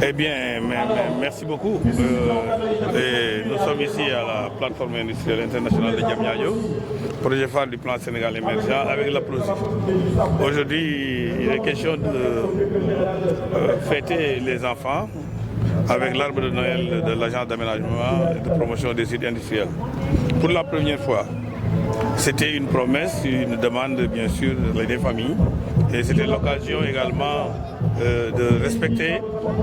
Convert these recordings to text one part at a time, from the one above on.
Eh bien, merci beaucoup. Nous sommes ici à la plateforme industrielle internationale de Diamniadio, projet phare du plan Sénégal émergent avec la PROSI. Aujourd'hui, il est question de fêter les enfants avec l'arbre de Noël de l'agence d'aménagement et de promotion des sites industriels. Pour la première fois, c'était une promesse, une demande bien sûr des familles et c'était l'occasion également de respecter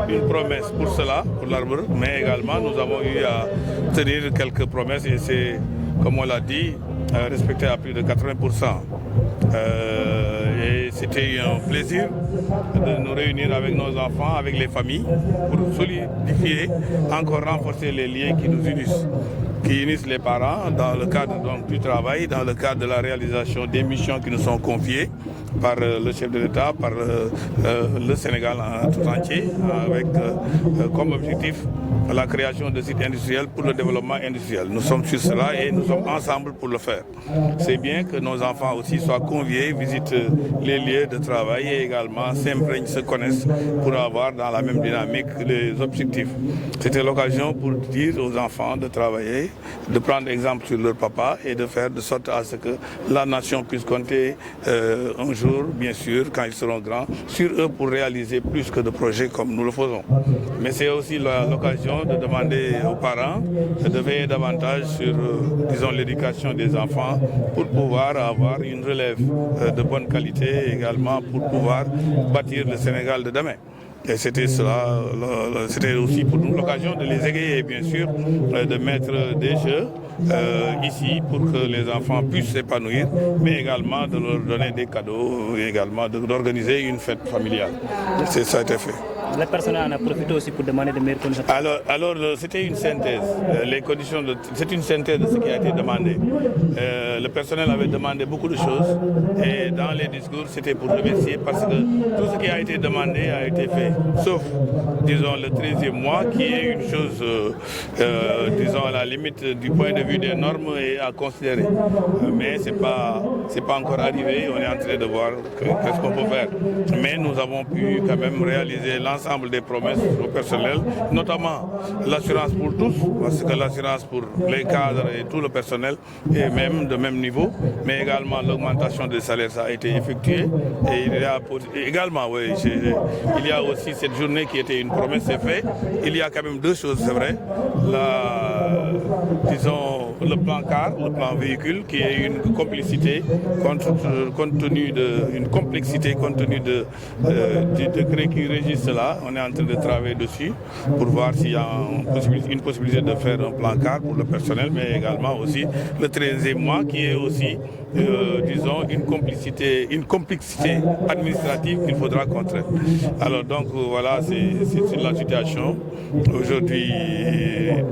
une promesse pour cela, pour l'arbre, mais également nous avons eu à tenir quelques promesses et c'est, comme on l'a dit, respecté à plus de 80%. Et c'était un plaisir de nous réunir avec nos enfants, avec les familles, pour solidifier, encore renforcer les liens qui nous unissent les parents dans le cadre donc, du travail, dans le cadre de la réalisation des missions qui nous sont confiées par le chef de l'État, par le Sénégal en tout entier, avec comme objectif la création de sites industriels pour le développement industriel. Nous sommes sur cela et nous sommes ensemble pour le faire. C'est bien que nos enfants aussi soient conviés, visitent les lieux de travail et également s'imprègnent, se connaissent pour avoir dans la même dynamique les objectifs. C'était l'occasion pour dire aux enfants de travailler, de prendre exemple sur leur papa et de faire de sorte à ce que la nation puisse compter un jour, bien sûr, quand ils seront grands, sur eux pour réaliser plus que de projets comme nous le faisons. Mais c'est aussi l'occasion de demander aux parents de veiller davantage sur, disons, l'éducation des enfants pour pouvoir avoir une relève de bonne qualité et également pour pouvoir bâtir le Sénégal de demain. Et c'était cela, c'était aussi pour nous l'occasion de les égayer, bien sûr, de mettre des jeux ici pour que les enfants puissent s'épanouir, mais également de leur donner des cadeaux, et également d'organiser une fête familiale. Ça a été fait. Le personnel en a profité aussi pour demander de meilleures conditions. Alors c'était une synthèse. C'est une synthèse de ce qui a été demandé. Le personnel avait demandé beaucoup de choses et dans les discours, c'était pour remercier parce que tout ce qui a été demandé a été fait, sauf, disons, le 13e mois qui est une chose, disons, à la limite du point de vue des normes et à considérer. Mais c'est pas encore arrivé. On est en train de voir qu'est-ce qu'on peut faire. Mais nous avons pu quand même réaliser l'ensemble des promesses au personnel, notamment l'assurance pour tous, parce que l'assurance pour les cadres et tout le personnel est même de même niveau, mais également l'augmentation des salaires, ça a été effectué. Et il y a également, oui, il y a aussi cette journée qui était une promesse, c'est fait. Il y a quand même deux choses, c'est vrai. Disons, le plan car, le plan véhicule, qui est une complicité compte tenu d'une complexité, compte tenu du décret qui régit cela. On est en train de travailler dessus pour voir s'il y a une possibilité de faire un plan car pour le personnel, mais également aussi le 13e mois qui est aussi, disons, une complexité administrative qu'il faudra contraindre. Alors donc voilà, c'est la situation. Aujourd'hui,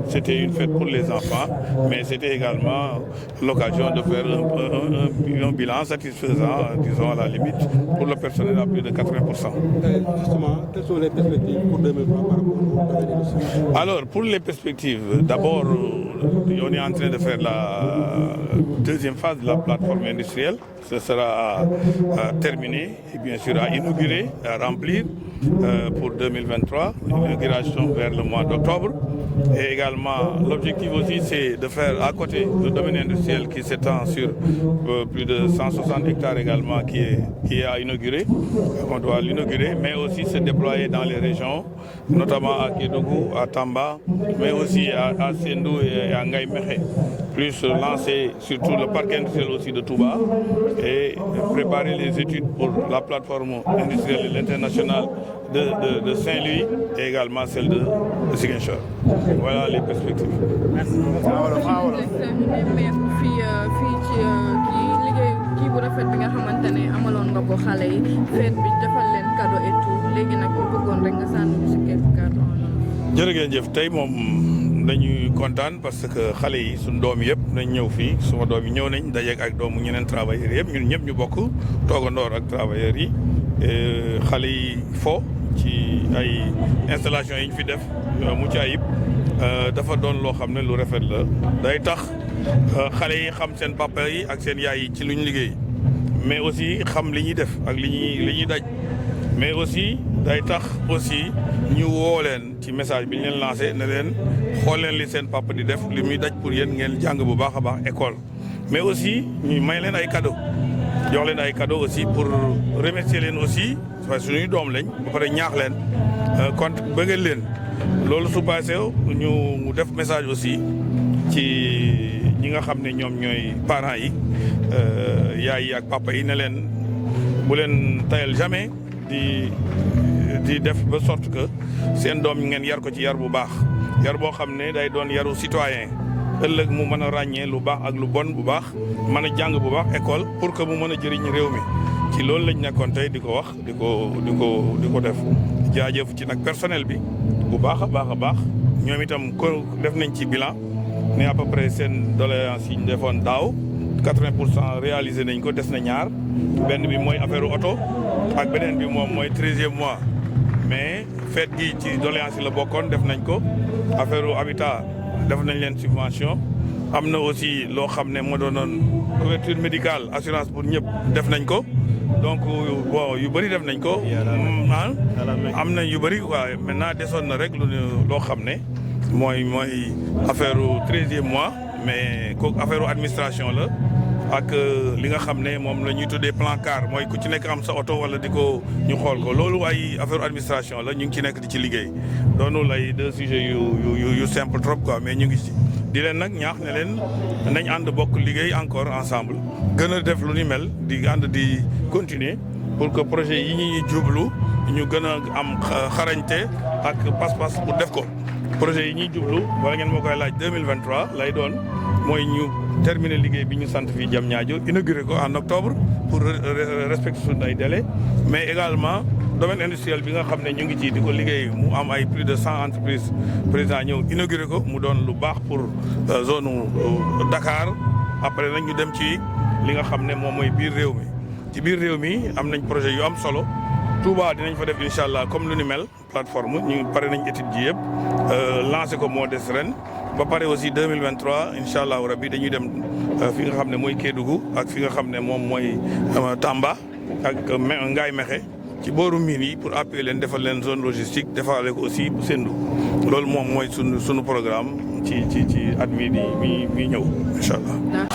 c'était une fête pour les enfants, mais c'était également l'occasion de faire un bilan satisfaisant, disons à la limite, pour le personnel à plus de 80%. Justement, quelles sont les perspectives pour 2020 par rapport au domaine industriel? Alors, pour les perspectives, d'abord, on est en train de faire la deuxième phase de la plateforme industrielle. Ce sera terminé et bien sûr à inaugurer, à remplir pour 2023, l'inauguration vers le mois d'octobre. Et également, l'objectif aussi, c'est de faire à côté le domaine industriel qui s'étend sur plus de 160 hectares également, qui est à inaugurer. On doit l'inaugurer, mais aussi se déployer dans les régions, notamment à Kédougou, à Tamba, mais aussi à Sendou et à Ngaïmekhe. Plus lancer surtout le parc industriel aussi de Touba et préparer les études pour la plateforme industrielle internationale de Saint-Louis et également celle de Ziguinchor. Voilà les perspectives. Merci. bu rafet bi nga xamante ne amaloon nga ko xale yi fête bi defal leen cadeau et tout léegi nag ñu bëggoon rek nga sànni si quelques cadeau. jërëjëf tey moom dañuy kontaan parce que xale yi suñu doom yëpp nañ ñëw fii suma doom yi ñëw nañ dajeek ak doomu ñeneen travailleurs yëpp ñun ñëpp ñu bokk toogandoor ak travailleurs yi xale yi fo ci ay installation yi ñu fi def mucc ayib dafa doon loo xam ne lu rafet la day tax xale yi xam seen papa yi ak seen yaay yi ci lu ñu liggéey mais aussi xam li ñuy def ak li ñuy daj mais aussi day tax aussi ñu woo leen ci message bi ñu leen lancé ne leen xool leen li seen papa di def li muy daj pour yéen ngeen jàng bu baax a baax école mais aussi ñu may leen ay cadeau jox leen ay cadeau aussi pour remercier leen aussi parce que suñuy doom lañ ba pare ñaax leen kon bëggal leen loolu su passé ñu def message aussi ci ñi nga xam ne ñoom ñooy parents yi yaay yi ak papa yi ne leen bu leen tayal jamais di def ba sorte que seen doom ngeen yar ko ci yar bu baax yar boo xam ne day doon yaru citoyen ëllëg mu mën a ràññee lu baax ak lu bon bu baax mën a jàng bu baax école pour que mu mën a jëriñ réew mi ci loolu lañ nekkoon tey di ko wax di ko def jaajëf ci nag personnel bi bu baax a baax ñoom itam ko def nañ ci bilan ne à peu près seen doléance yi ñu defoon daaw 80% réalisé nañ ko des na ñaar benn bi mooy affaire oto ak beneen bi moom mooy 13e mois mais fête gi ci doléance yi la bokkoon def nañ ko affaire habitat def nañ leen subvention am na aussi loo xam ne moo doonoon couverture médicale assurance pour ñëpp def nañ ko donc bon yu bëri def nañ ko am na yu bëri waaw maintenant desoon na rek loo xam ne mooy affaire 13e mois mais kooku affaire administration la ak li nga xam ne moom la ñuy tuddee plan car mooy ku ci nekk am sa oto wala di ko ñu xool ko loolu ay affaire administration la ñu ngi ci nekk di ci liggéey doonul ay deux sujets yu simple trop quoi mais ñu ngi ci di leen nag ñaax ne leen nañ ànd bokk liggéey encore ensemble gën a def lu ni mel di ànd di continuer pour que projet yi ñuy jublu ñu gën a am xarañte ak pas-pas pour def ko projet yi ñuy jublu wala ngeen moo koy laaj 2023 lay doon mooy ñu terminer liggéey bi ñu sant fii Diamniadio inauguré ko en octobre pour respecter suñu ay délai mais également domaine industriel bi nga xam ne ñu ngi ci di ko liggéey mu am ay plus de 100 entreprises président ñëw inauguré ko mu doon lu baax pour zone Dakar après nag ñu dem ci li nga xam ne moom mooy biir réew mi ci biir réew mi am nañ projet yu am solo Touba dinañ fa def incha allah comme lu ni mel plateforme ñu pare nañ étude ji yëpp lancé ko moo des ren ba pare aussi 2023 incha allahu rabbi dañuy dem fi nga xam ne mooy Kédougou ak fi nga xam ne moom mooy Tamba ak Ngaye Mékhé ci booru miin yi pour appuyer leen defal leen zone logistique defaale ko aussi bu Sendou loolu moom mooy sunu programme ci at mi ñëw incha allah.